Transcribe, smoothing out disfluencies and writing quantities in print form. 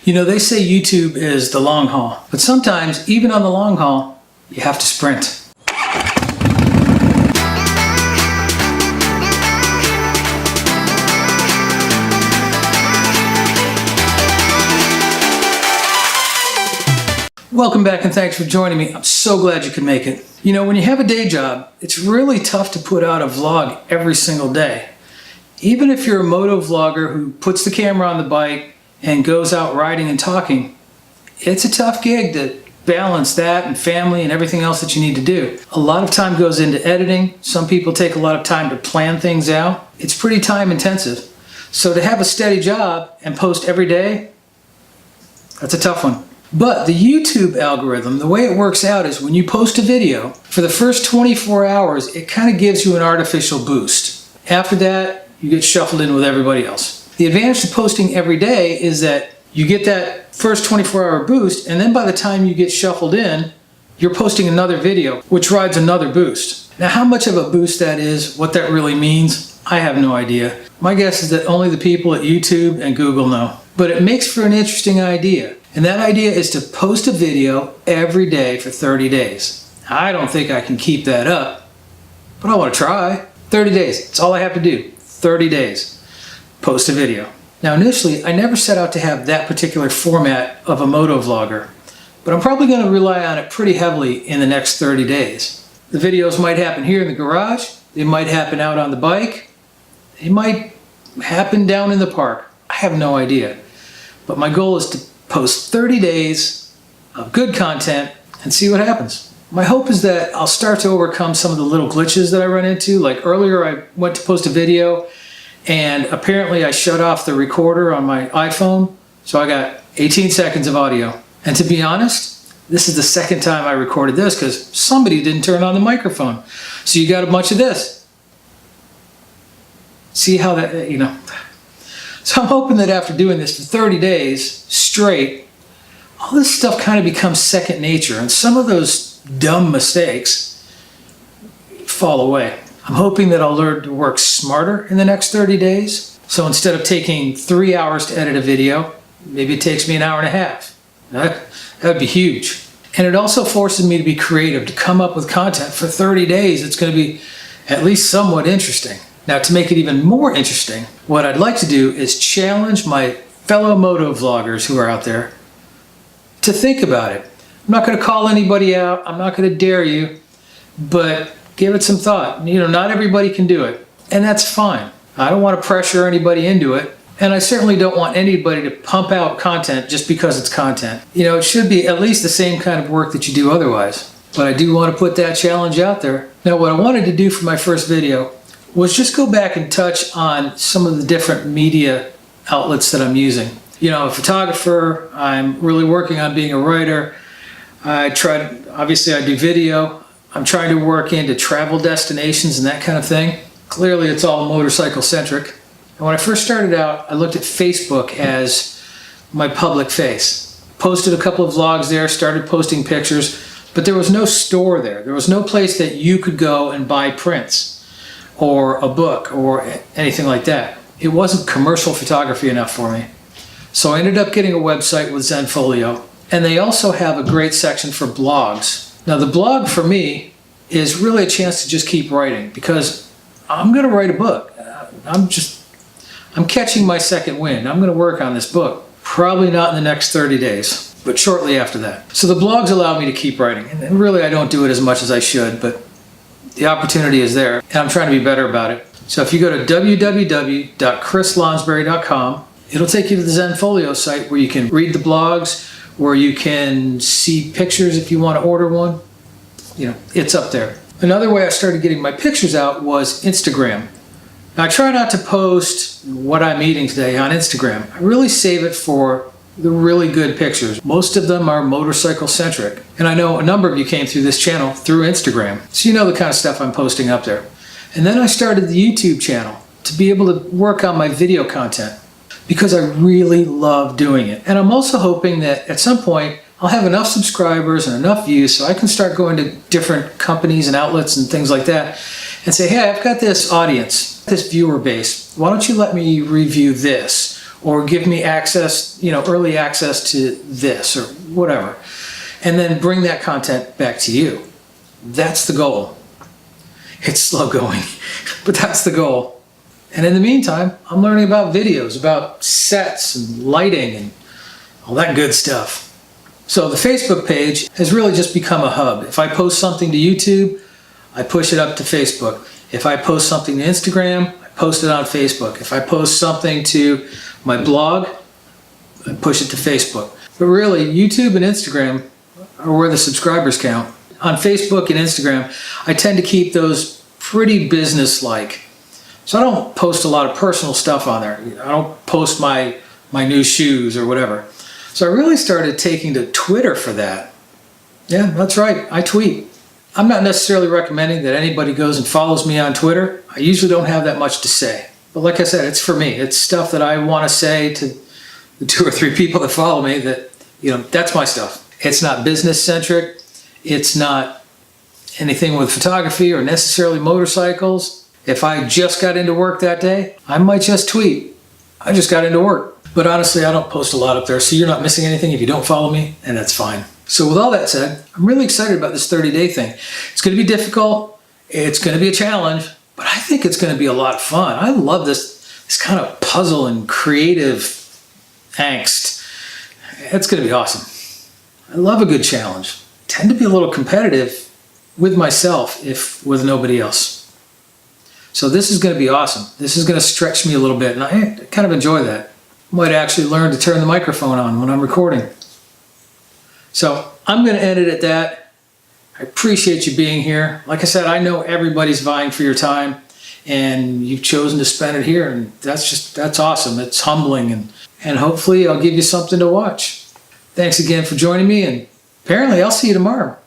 You know, they say YouTube is the long haul, but sometimes, even on the long haul, you have to sprint. Welcome back and thanks for joining me. I'm so glad you could make it. You know, when you have a day job, it's really tough to put out a vlog every single day. Even if you're a moto vlogger who puts the camera on the bike and goes out riding and talking, it's a tough gig to balance that and family and everything else that you need to do. A lot of time goes into editing. Some people take a lot of time to plan things out. It's pretty time intensive. So to have a steady job and post every day, that's a tough one. But the YouTube algorithm, the way it works out is when you post a video, for the first 24 hours, it kind of gives you an artificial boost. After that, you get shuffled in with everybody else. The advantage to posting every day is that you get that first 24-hour boost, and then by the time you get shuffled in, you're posting another video, which rides another boost. Now, how much of a boost that is, what that really means, I have no idea. My guess is that only the people at YouTube and Google know. But it makes for an interesting idea. And that idea is to post a video every day for 30 days. I don't think I can keep that up, but I want to try. 30 days, that's all I have to do. 30 days. Post a video. Now initially, I never set out to have that particular format of a moto vlogger, but I'm probably going to rely on it pretty heavily in the next 30 days. The videos might happen here in the garage, they might happen out on the bike, they might happen down in the park. I have no idea. But my goal is to post 30 days of good content and see what happens. My hope is that I'll start to overcome some of the little glitches that I run into. Like earlier I went to post a video and apparently I shut off the recorder on my iPhone, so I got 18 seconds of audio. And to be honest, this is the second time I recorded this because somebody didn't turn on the microphone. So you got a bunch of this. See how that, you know. So I'm hoping that after doing this for 30 days straight, all this stuff kind of becomes second nature and some of those dumb mistakes fall away. I'm hoping that I'll learn to work smarter in the next 30 days. So instead of taking 3 hours to edit a video, maybe it takes me an hour and a half. That would be huge. And it also forces me to be creative, to come up with content for 30 days. It's going to be at least somewhat interesting. Now, to make it even more interesting, what I'd like to do is challenge my fellow moto vloggers who are out there to think about it. I'm not going to call anybody out. I'm not going to dare you, but give it some thought. You know, not everybody can do it, and that's fine. I don't want to pressure anybody into it, and I certainly don't want anybody to pump out content just because it's content. You know, it should be at least the same kind of work that you do otherwise. But I do want to put that challenge out there. Now, what I wanted to do for my first video was just go back and touch on some of the different media outlets that I'm using. You know, a photographer, I'm really working on being a writer. Obviously I do video. I'm trying to work into travel destinations and that kind of thing. Clearly it's all motorcycle centric. And when I first started out, I looked at Facebook as my public face. Posted a couple of vlogs there, started posting pictures, but there was no store there. There was no place that you could go and buy prints or a book or anything like that. It wasn't commercial photography enough for me. So I ended up getting a website with Zenfolio, and they also have a great section for blogs. Now the blog for me is really a chance to just keep writing because I'm gonna write a book. I'm catching my second wind. I'm gonna work on this book. Probably not in the next 30 days, but shortly after that. So the blogs allow me to keep writing, and really I don't do it as much as I should, but the opportunity is there, and I'm trying to be better about it. So if you go to www.chrislonsberry.com, it'll take you to the Zenfolio site where you can read the blogs, where you can see pictures if you want to order one. You know, it's up there. Another way I started getting my pictures out was Instagram. Now I try not to post what I'm eating today on Instagram. I really save it for the really good pictures. Most of them are motorcycle centric. And I know a number of you came through this channel through Instagram. So you know the kind of stuff I'm posting up there. And then I started the YouTube channel to be able to work on my video content because I really love doing it. And I'm also hoping that at some point I'll have enough subscribers and enough views so I can start going to different companies and outlets and things like that and say, hey, I've got this audience, this viewer base. Why don't you let me review this? or give me access, early access to this or whatever, and then bring that content back to you. That's the goal. It's slow going, but that's the goal. And in the meantime, I'm learning about videos, about sets and lighting and all that good stuff. So the Facebook page has really just become a hub. If I post something to YouTube, I push it up to Facebook. If I post something to Instagram, I post it on Facebook. If I post something to my blog, I push it to Facebook. But really, YouTube and Instagram are where the subscribers count. On Facebook and Instagram, I tend to keep those pretty business-like. So I don't post a lot of personal stuff on there. I don't post my new shoes or whatever. So I really started taking to Twitter for that. Yeah, that's right, I tweet. I'm not necessarily recommending that anybody goes and follows me on Twitter. I usually don't have that much to say. But like I said, it's for me. It's stuff that I want to say to the 2 or 3 people that follow me that, that's my stuff. It's not business-centric. It's not anything with photography or necessarily motorcycles. If I just got into work that day, I might just tweet, I just got into work. But honestly, I don't post a lot up there, so you're not missing anything if you don't follow me, and that's fine. So with all that said, I'm really excited about this 30-day thing. It's going to be difficult, it's going to be a challenge, but I think it's going to be a lot of fun. I love this kind of puzzle and creative angst. It's going to be awesome. I love a good challenge. I tend to be a little competitive with myself, if with nobody else. So this is going to be awesome. This is going to stretch me a little bit, and I kind of enjoy that. Might actually learn to turn the microphone on when I'm recording. So I'm going to end it at that. I appreciate you being here. Like I said, I know everybody's vying for your time, and you've chosen to spend it here, and that's awesome. It's humbling, and hopefully I'll give you something to watch. Thanks again for joining me, and apparently I'll see you tomorrow.